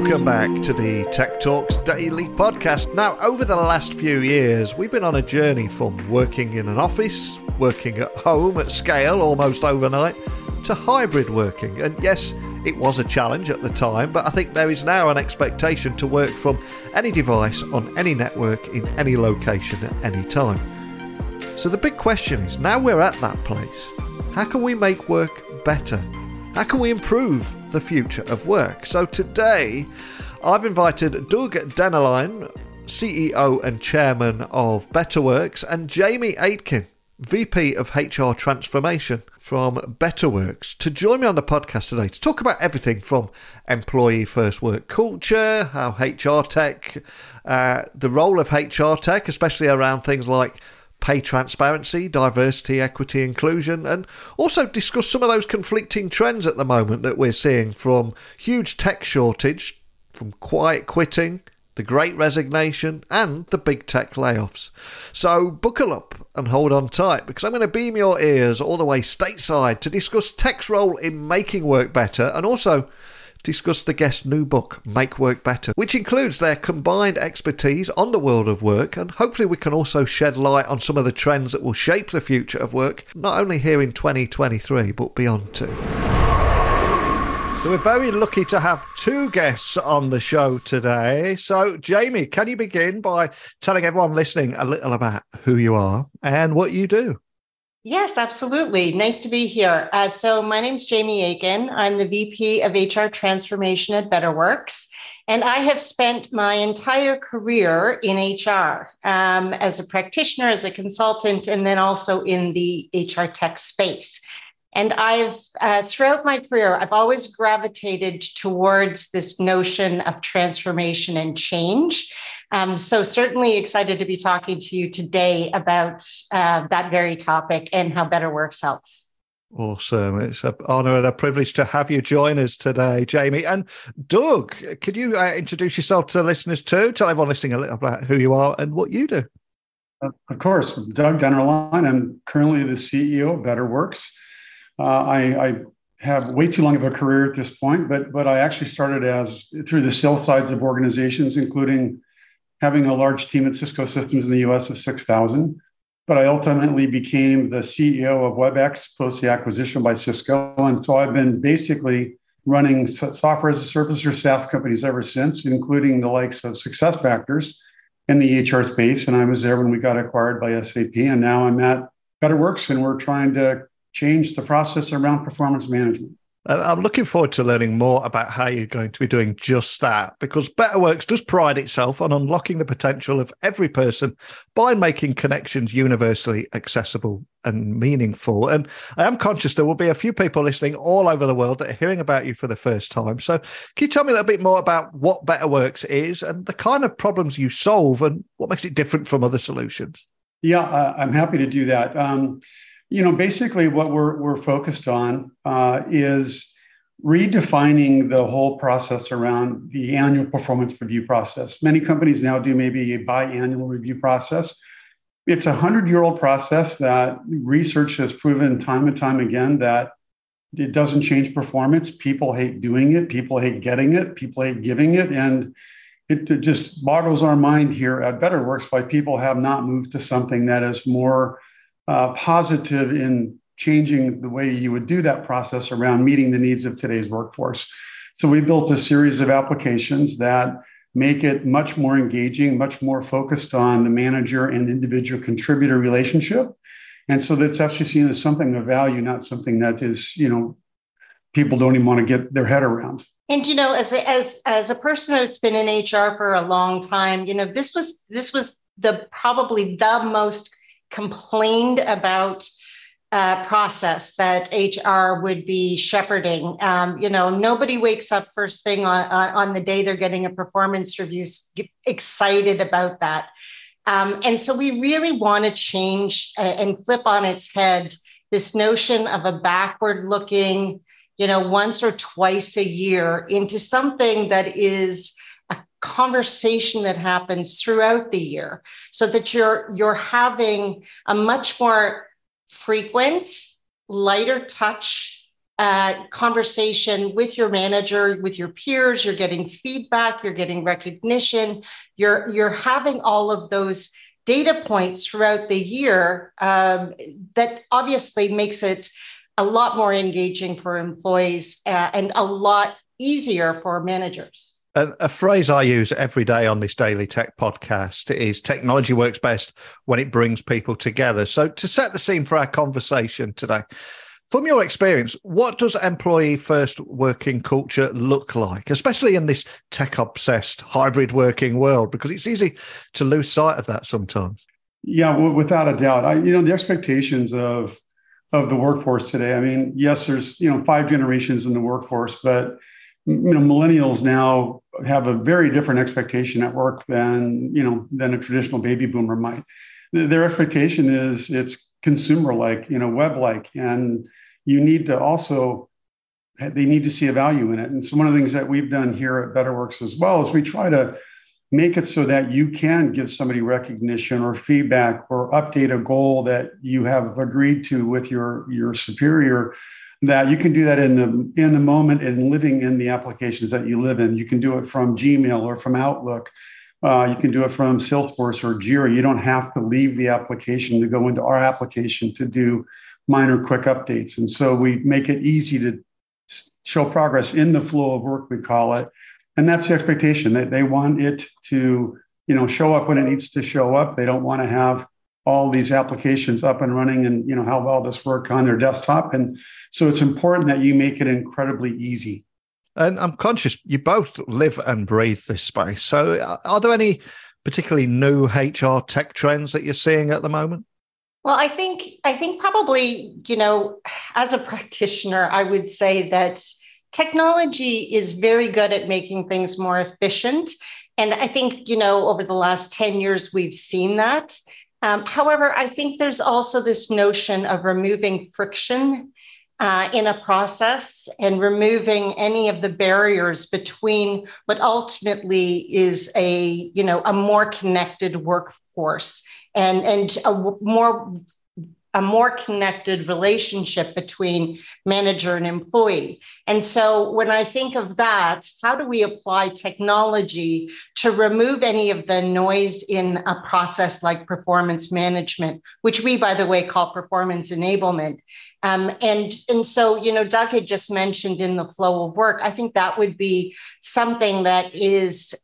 Welcome back to the Tech Talks Daily podcast. Now, over the last few years, we've been on a journey from working in an office, working at home at scale almost overnight, to hybrid working. And yes, it was a challenge at the time, but I think there is now an expectation to work from any device on any network in any location at any time. So the big question is, now we're at that place, how can we make work better? How can we improve the future of work? So today, I've invited Doug Dennerline, CEO and Chairman of Betterworks, and Jamie Aitken, VP of HR Transformation from Betterworks, to join me on the podcast today to talk about everything from employee first work culture, how HR tech, the role of HR tech, especially around things like pay transparency, diversity, equity, inclusion, and also discuss some of those conflicting trends at the moment that we're seeing, from huge tech shortage, from quiet quitting, the great resignation, and the big tech layoffs. So buckle up and hold on tight, because I'm going to beam your ears all the way stateside to discuss tech's role in making work better, and also discuss the guest's new book, Make Work Better, which includes their combined expertise on the world of work, and hopefully we can also shed light on some of the trends that will shape the future of work, not only here in 2023, but beyond too. So we're very lucky to have two guests on the show today. So Jamie, can you begin by telling everyone listening a little about who you are and what you do? Yes, absolutely. Nice to be here. So my name's Jamie Aitken. I'm the VP of HR Transformation at Betterworks, and I have spent my entire career in HR as a practitioner, as a consultant, and then also in the HR tech space. And I've, throughout my career, I've always gravitated towards this notion of transformation and change. So certainly excited to be talking to you today about that very topic and how Betterworks helps. Awesome. It's an honor and a privilege to have you join us today, Jamie. And Doug, could you introduce yourself to the listeners too? Tell everyone listening a little about who you are and what you do. Of course. Doug Dennerline. I'm currently the CEO of Betterworks. I have way too long of a career at this point, but I actually started through the sales sides of organizations, including having a large team at Cisco Systems in the US of 6,000. But I ultimately became the CEO of WebEx post the acquisition by Cisco. And so I've been basically running software as a service or SaaS companies ever since, including the likes of SuccessFactors in the HR space. And I was there when we got acquired by SAP. And now I'm at Betterworks, and we're trying to change the process around performance management. And I'm looking forward to learning more about how you're going to be doing just that, because Betterworks does pride itself on unlocking the potential of every person by making connections universally accessible and meaningful. And I am conscious there will be a few people listening all over the world that are hearing about you for the first time. So can you tell me a little bit more about what Betterworks is and the kind of problems you solve and what makes it different from other solutions? Yeah, I'm happy to do that. Basically what we're focused on is redefining the whole process around the annual performance review process. Many companies now do maybe a biannual review process. It's a 100-year-old process that research has proven time and time again that it doesn't change performance. People hate doing it. People hate getting it. People hate giving it. And it just boggles our mind here at Betterworks why people have not moved to something that is more positive in changing the way you would do that process around meeting the needs of today's workforce. So we built a series of applications that make it much more engaging, much more focused on the manager and individual contributor relationship. And so that's actually seen as something of value, not something that is, people don't even want to get their head around. And, as a person that's been in HR for a long time, this was probably the most complained about process that HR would be shepherding. Nobody wakes up first thing on the day they're getting a performance review excited about that. And so we really want to change and flip on its head this notion of a backward looking, once or twice a year into something that is conversation that happens throughout the year, so that you're having a much more frequent, lighter touch conversation with your manager, with your peers. You're getting feedback, you're getting recognition, you're having all of those data points throughout the year that obviously makes it a lot more engaging for employees and a lot easier for managers. A phrase I use every day on this Daily Tech podcast is technology works best when it brings people together. So to set the scene for our conversation today, from your experience, what does employee first working culture look like, especially in this tech obsessed hybrid working world? Because it's easy to lose sight of that sometimes. Yeah, well, without a doubt. The expectations of the workforce today. I mean, yes, there's 5 generations in the workforce, but millennials now have a very different expectation at work than a traditional baby boomer might. Their expectation is it's consumer-like, web-like, and they need to see a value in it. And so one of the things that we've done here at Betterworks as well is we try to make it so that you can give somebody recognition or feedback or update a goal that you have agreed to with your superior, that you can do that in the moment and living in the applications that you live in. You can do it from Gmail or from Outlook. You can do it from Salesforce or Jira. You don't have to leave the application to go into our application to do minor quick updates. And so we make it easy to show progress in the flow of work, we call it. And that's the expectation, that they want it to, show up when it needs to show up. They don't want to have all these applications up and running and, have all this work on their desktop. And so it's important that you make it incredibly easy. And I'm conscious you both live and breathe this space. So are there any particularly new HR tech trends that you're seeing at the moment? Well, I think probably, as a practitioner, I would say that technology is very good at making things more efficient. And I think, over the last 10 years, we've seen that. However, I think there's also this notion of removing friction in a process and removing any of the barriers between what ultimately is a more connected workforce and a more connected relationship between manager and employee. And so when I think of that, how do we apply technology to remove any of the noise in a process like performance management, which we, by the way, call performance enablement? And so, Doug had just mentioned in the flow of work, I think that would be something that is,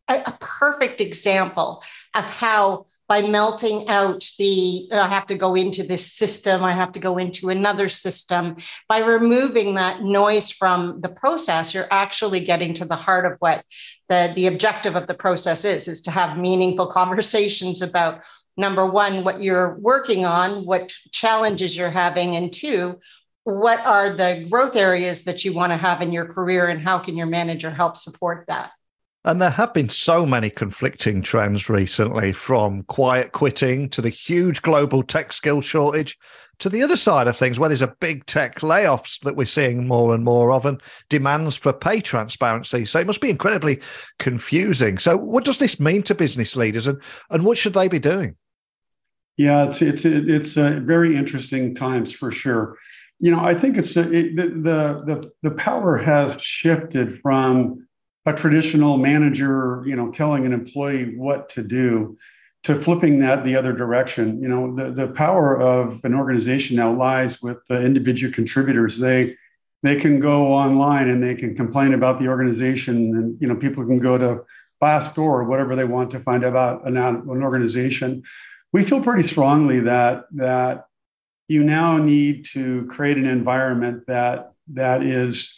a perfect example of how by melting out I have to go into this system, I have to go into another system, by removing that noise from the process, you're actually getting to the heart of what the objective of the process is to have meaningful conversations about, number one, what you're working on, what challenges you're having, and two, what are the growth areas that you want to have in your career and how can your manager help support that? And there have been so many conflicting trends recently, from quiet quitting to the huge global tech skill shortage, to the other side of things where there's a big tech layoffs that we're seeing more and more of, and demands for pay transparency. So it must be incredibly confusing. So what does this mean to business leaders, and what should they be doing? Yeah, it's very interesting times for sure. I think the power has shifted from a traditional manager, telling an employee what to do, to flipping that the other direction. The power of an organization now lies with the individual contributors. They can go online and they can complain about the organization, and people can go to Glassdoor or whatever they want to find out about an organization. We feel pretty strongly that you now need to create an environment that is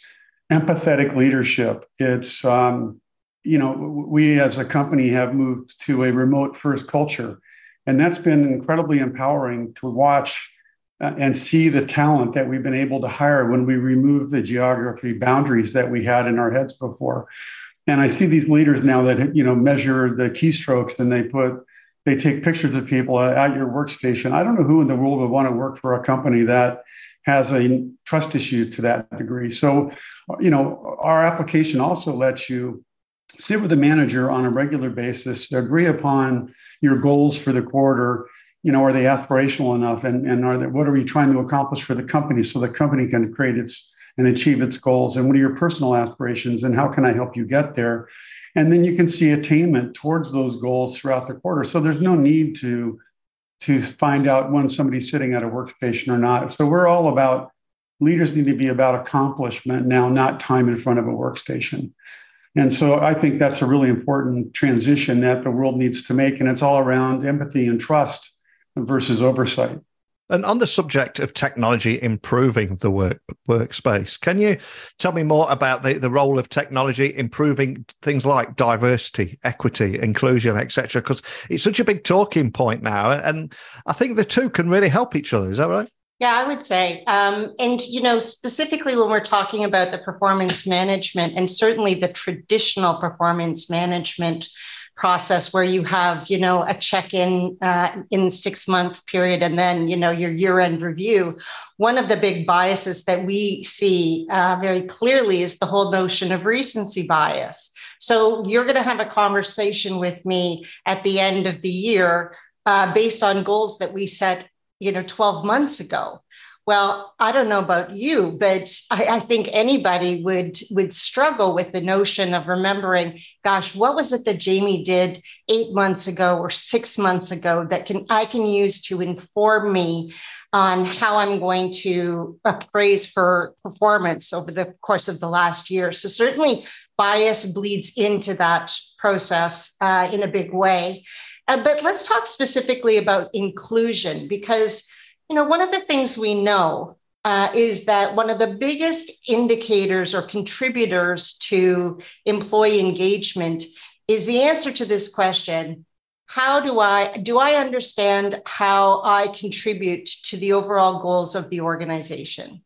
empathetic leadership. It's, we as a company have moved to a remote first culture, and that's been incredibly empowering to watch and see the talent that we've been able to hire when we remove the geography boundaries that we had in our heads before. And I see these leaders now that, measure the keystrokes, and they take pictures of people at your workstation. I don't know who in the world would want to work for a company that has a trust issue to that degree. So, our application also lets you sit with the manager on a regular basis, agree upon your goals for the quarter, Are they aspirational enough? And what are we trying to accomplish for the company so the company can create and achieve its goals? And what are your personal aspirations and how can I help you get there? And then you can see attainment towards those goals throughout the quarter. So there's no need to find out when somebody's sitting at a workstation or not. So we're all about, leaders need to be about accomplishment now, not time in front of a workstation. And so I think that's a really important transition that the world needs to make. And it's all around empathy and trust versus oversight. And on the subject of technology improving the workspace, can you tell me more about the role of technology improving things like diversity, equity, inclusion, etc.? Because it's such a big talking point now. And I think the two can really help each other. Is that right? Yeah, I would say. And, specifically when we're talking about the performance management and certainly the traditional performance management process where you have, a check-in in 6-month period and then, your year-end review. One of the big biases that we see very clearly is the whole notion of recency bias. So you're going to have a conversation with me at the end of the year based on goals that we set 12 months ago. Well, I don't know about you, but I think anybody would struggle with the notion of remembering, gosh, what was it that Jamie did 8 months ago or 6 months ago that I can use to inform me on how I'm going to appraise her performance over the course of the last year. So certainly bias bleeds into that process in a big way. But let's talk specifically about inclusion, because one of the things we know is that one of the biggest indicators or contributors to employee engagement is the answer to this question: how do I understand how I contribute to the overall goals of the organization?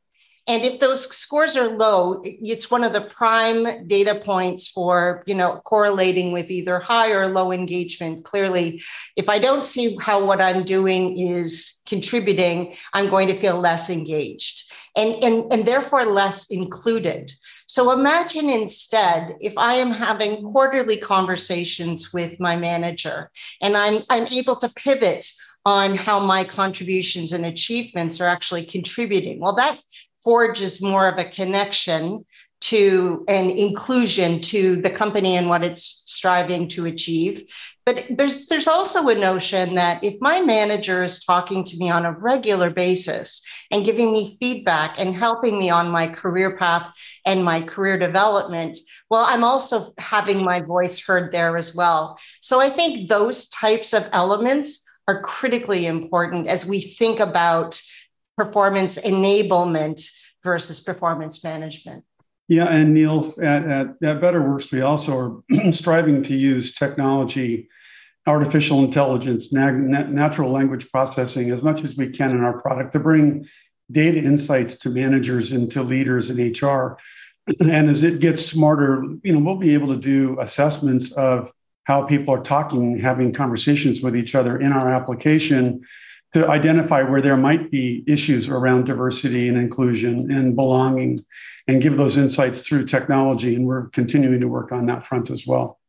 And if those scores are low, it's one of the prime data points for, correlating with either high or low engagement. Clearly, if I don't see how what I'm doing is contributing, I'm going to feel less engaged and therefore less included. So imagine instead, if I am having quarterly conversations with my manager and I'm able to pivot on how my contributions and achievements are actually contributing. Well, that forges more of a connection to an inclusion to the company and what it's striving to achieve. But there's also a notion that if my manager is talking to me on a regular basis and giving me feedback and helping me on my career path and my career development, well, I'm also having my voice heard there as well. So I think those types of elements are critically important as we think about performance enablement versus performance management. Yeah, and Neil, at Betterworks, we also are striving to use technology, artificial intelligence, natural language processing as much as we can in our product to bring data insights to managers and to leaders in HR. And as it gets smarter, we'll be able to do assessments of how people are talking, having conversations with each other in our application to identify where there might be issues around diversity and inclusion and belonging and give those insights through technology. And we're continuing to work on that front as well.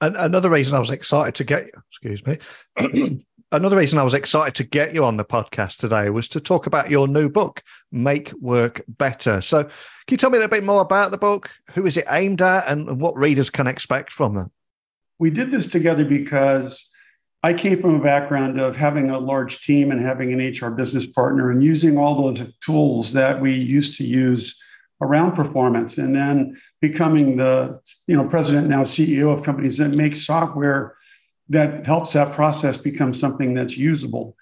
And another reason I was excited to get you, another reason I was excited to get you on the podcast today was to talk about your new book, Make Work Better. So can you tell me a little bit more about the book? Who is it aimed at and what readers can expect from them? We did this together because I came from a background of having a large team and having an HR business partner and using all those tools that we used to use around performance, and then becoming the president, now CEO of companies that make software that helps that process become something that's usable.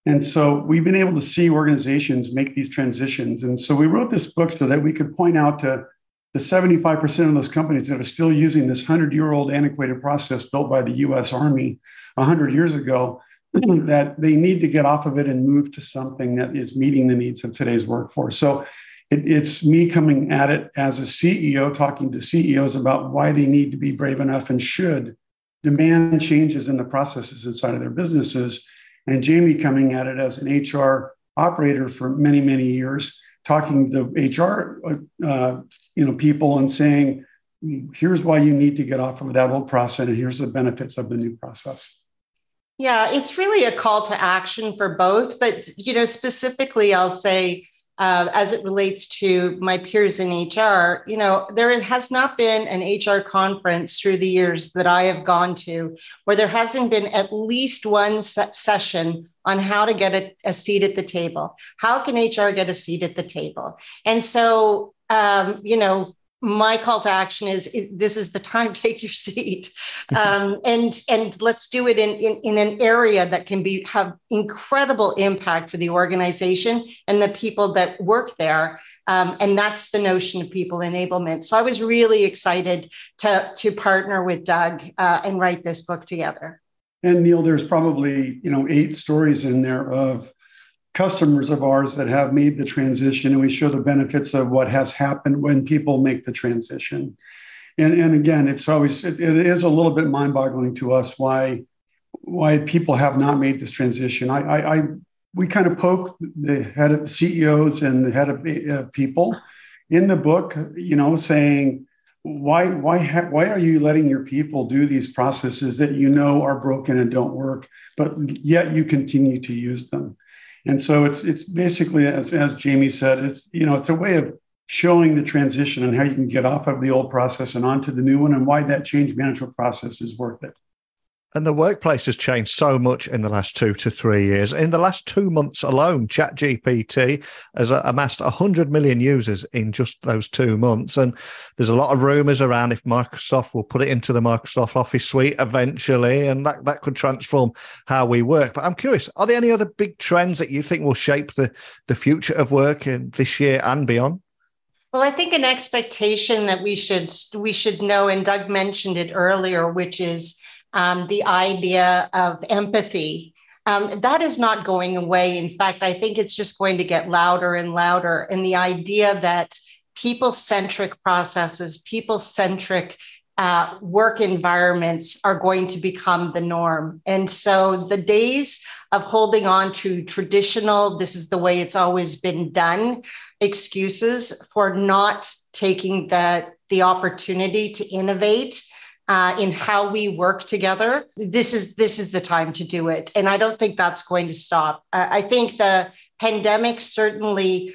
And so we've been able to see organizations make these transitions. And so we wrote this book so that we could point out to the 75% of those companies that are still using this 100-year-old antiquated process built by the US Army 100 years ago, that they need to get off of it and move to something that is meeting the needs of today's workforce. So it's me coming at it as a CEO, talking to CEOs about why they need to be brave enough and should demand changes in the processes inside of their businesses. And Jamie coming at it as an HR operator for many, many years, talking to HR people and saying, here's why you need to get off of that old process and here's the benefits of the new process. Yeah, it's really a call to action for both, but specifically, I'll say as it relates to my peers in HR, there has not been an HR conference through the years that I have gone to where there hasn't been at least one session on how to get a seat at the table. How can HR get a seat at the table? And so, my call to action is this is the time, take your seat. And let's do it in an area that can have incredible impact for the organization and the people that work there. And that's the notion of people enablement. So I was really excited to partner with Doug and write this book together. And Neil, there's probably 8 stories in there of customers of ours that have made the transition, and we show the benefits of what has happened when people make the transition. And again, it is a little bit mind-boggling to us why people have not made this transition. We kind of poke the head of CEOs and the head of people in the book, saying, why are you letting your people do these processes that are broken and don't work, but yet you continue to use them? And so it's basically, as Jamie said, it's a way of showing the transition and how you can get off of the old process and onto the new one, and why that change management process is worth it. And the workplace has changed so much in the last 2 to 3 years. In the last 2 months alone, ChatGPT has amassed 100 million users in just those 2 months. And there's a lot of rumors around if Microsoft will put it into the Microsoft Office suite eventually, and that could transform how we work. But I'm curious, are there any other big trends that you think will shape the future of work in this year and beyond? Well, I think an expectation that we should know, and Doug mentioned it earlier, which is the idea of empathy. That is not going away. In fact, I think it's just going to get louder and louder. And the idea that people-centric processes, people-centric work environments are going to become the norm. And so the days of holding on to traditional, this is the way it's always been done, excuses for not taking the opportunity to innovate in how we work together, this is the time to do it. And I don't think that's going to stop. I think the pandemic certainly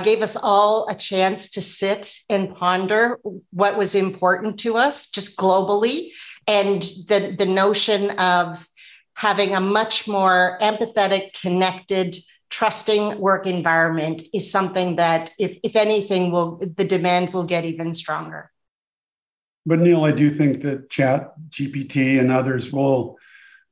gave us all a chance to sit and ponder what was important to us just globally. And the notion of having a much more empathetic, connected, trusting work environment is something that, if anything, the demand will get even stronger. But Neil, I do think that Chat GPT and others will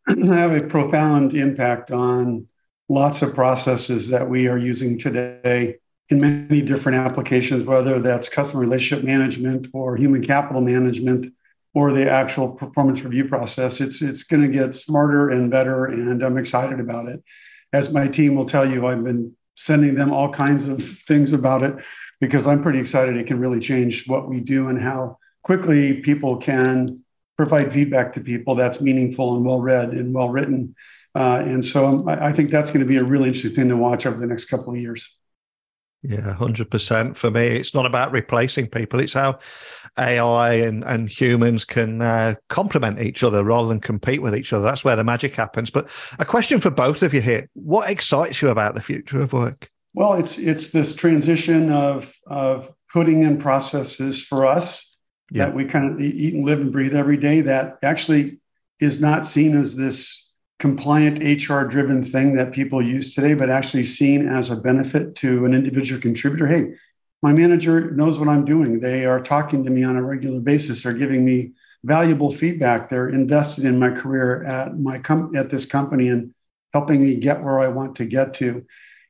have a profound impact on lots of processes that we are using today in many different applications, whether that's customer relationship management or human capital management or the actual performance review process. It's going to get smarter and better, and I'm excited about it. As my team will tell you, I've been sending them all kinds of things about it because I'm pretty excited it can really change what we do and how quickly people can provide feedback to people that's meaningful and well-read and well-written. And so I think that's going to be a really interesting thing to watch over the next couple of years. Yeah, 100%. For me, it's not about replacing people. It's how AI and humans can complement each other rather than compete with each other. That's where the magic happens. But a question for both of you here. What excites you about the future of work? Well, it's this transition of putting in processes for us that we kind of eat and live and breathe every day that actually is not seen as this compliant HR-driven thing that people use today, but actually seen as a benefit to an individual contributor. Hey, my manager knows what I'm doing. They are talking to me on a regular basis. They're giving me valuable feedback. They're invested in my career at this company and helping me get where I want to get to.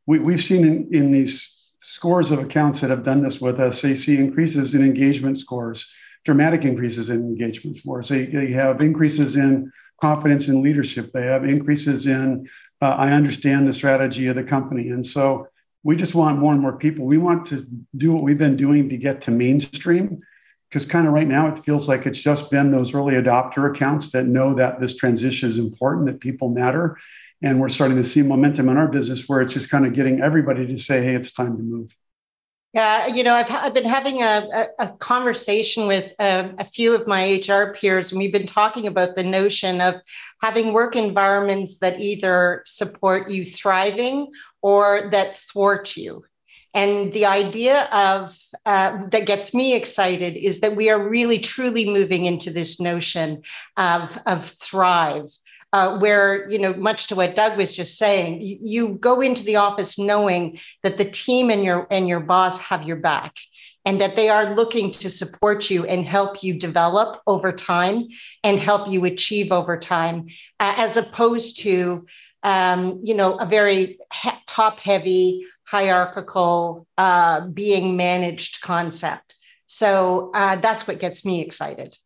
We've seen in these scores of accounts that have done this with us, they see increases in engagement scores, dramatic increases in engagement scores. They have increases in confidence in leadership. They have increases in, I understand the strategy of the company. And so we just want more and more people. We want to do what we've been doing to get to mainstream, because kind of right now it feels like it's just been those early adopter accounts that know that this transition is important, that people matter. And we're starting to see momentum in our business where it's just kind of getting everybody to say, hey, it's time to move. Yeah, I've been having a conversation with a few of my HR peers, and we've been talking about the notion of having work environments that either support you thriving or that thwart you. And the idea of that gets me excited is that we are really truly moving into this notion of thrive. Where, much to what Doug was just saying, you go into the office knowing that the team and your boss have your back, and that they are looking to support you and help you develop over time and help you achieve over time, as opposed to, a very top heavy, hierarchical, being managed concept. So that's what gets me excited.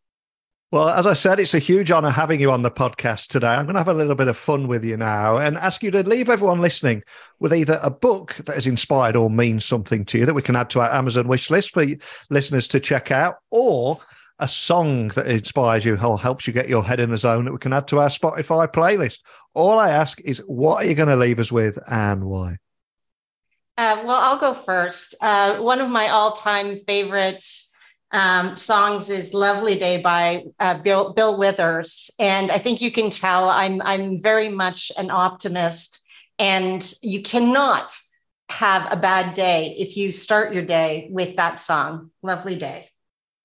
Well, as I said, it's a huge honor having you on the podcast today. I'm going to have a little bit of fun with you now and ask you to leave everyone listening with either a book that has inspired or means something to you that we can add to our Amazon wish list for listeners to check out, or a song that inspires you or helps you get your head in the zone that we can add to our Spotify playlist. All I ask is, what are you going to leave us with and why? Well, I'll go first. One of my all-time favorites songs is "Lovely Day" by Bill Withers, and I think you can tell I'm very much an optimist, and you cannot have a bad day if you start your day with that song, "Lovely Day."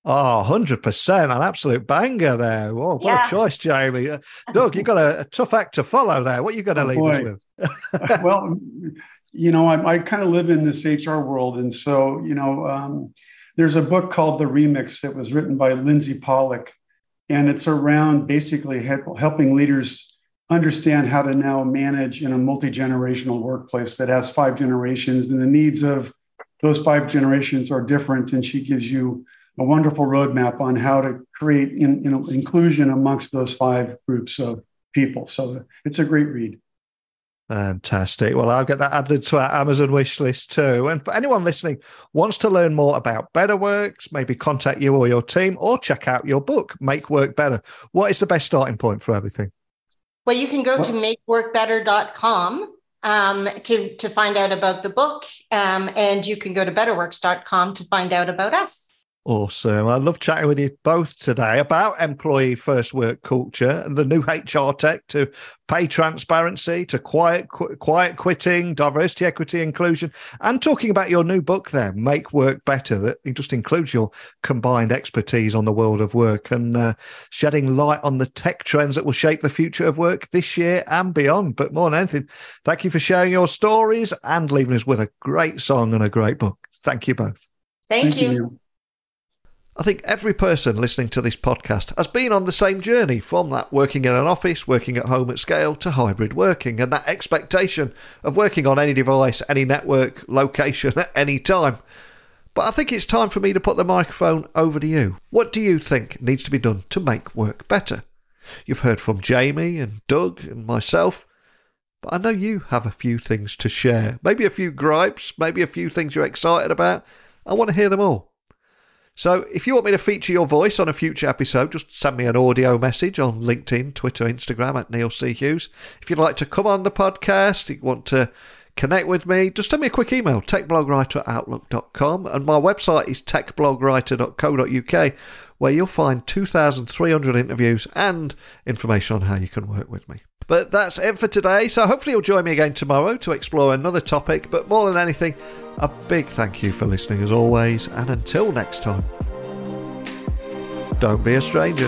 Oh, 100%. An absolute banger there. Oh, what a choice, Jamie. Doug, you've got a tough act to follow there. What are you going to leave us with? Well, I kind of live in this HR world, and so, there's a book called The Remix that was written by Lindsay Pollock, and it's around basically helping leaders understand how to now manage in a multi-generational workplace that has 5 generations, and the needs of those 5 generations are different. And she gives you a wonderful roadmap on how to create inclusion amongst those 5 groups of people. So it's a great read. Fantastic. Well, I'll get that added to our Amazon wish list too. And for anyone listening wants to learn more about Betterworks, maybe contact you or your team, or check out your book, Make Work Better. What is the best starting point for everything? Well, you can go to makeworkbetter.com to find out about the book, and you can go to betterworks.com to find out about us. Awesome. I love chatting with you both today about employee first work culture and the new HR tech, to pay transparency, to quiet quitting, diversity, equity, inclusion, and talking about your new book there, Make Work Better, that it just includes your combined expertise on the world of work and shedding light on the tech trends that will shape the future of work this year and beyond. But more than anything, thank you for sharing your stories and leaving us with a great song and a great book. Thank you both. Thank you. I think every person listening to this podcast has been on the same journey, from that working in an office, working at home at scale, to hybrid working, and that expectation of working on any device, any network, location, at any time. But I think it's time for me to put the microphone over to you. What do you think needs to be done to make work better? You've heard from Jamie and Doug and myself, but I know you have a few things to share. Maybe a few gripes, maybe a few things you're excited about. I want to hear them all. So if you want me to feature your voice on a future episode, just send me an audio message on LinkedIn, Twitter, Instagram at Neil C. Hughes. If you'd like to come on the podcast, you want to connect with me, just send me a quick email, techblogwriter@outlook.com, and my website is techblogwriter.co.uk, where you'll find 2,300 interviews and information on how you can work with me. But that's it for today, so hopefully you'll join me again tomorrow to explore another topic. But more than anything, a big thank you for listening as always, and until next time, don't be a stranger.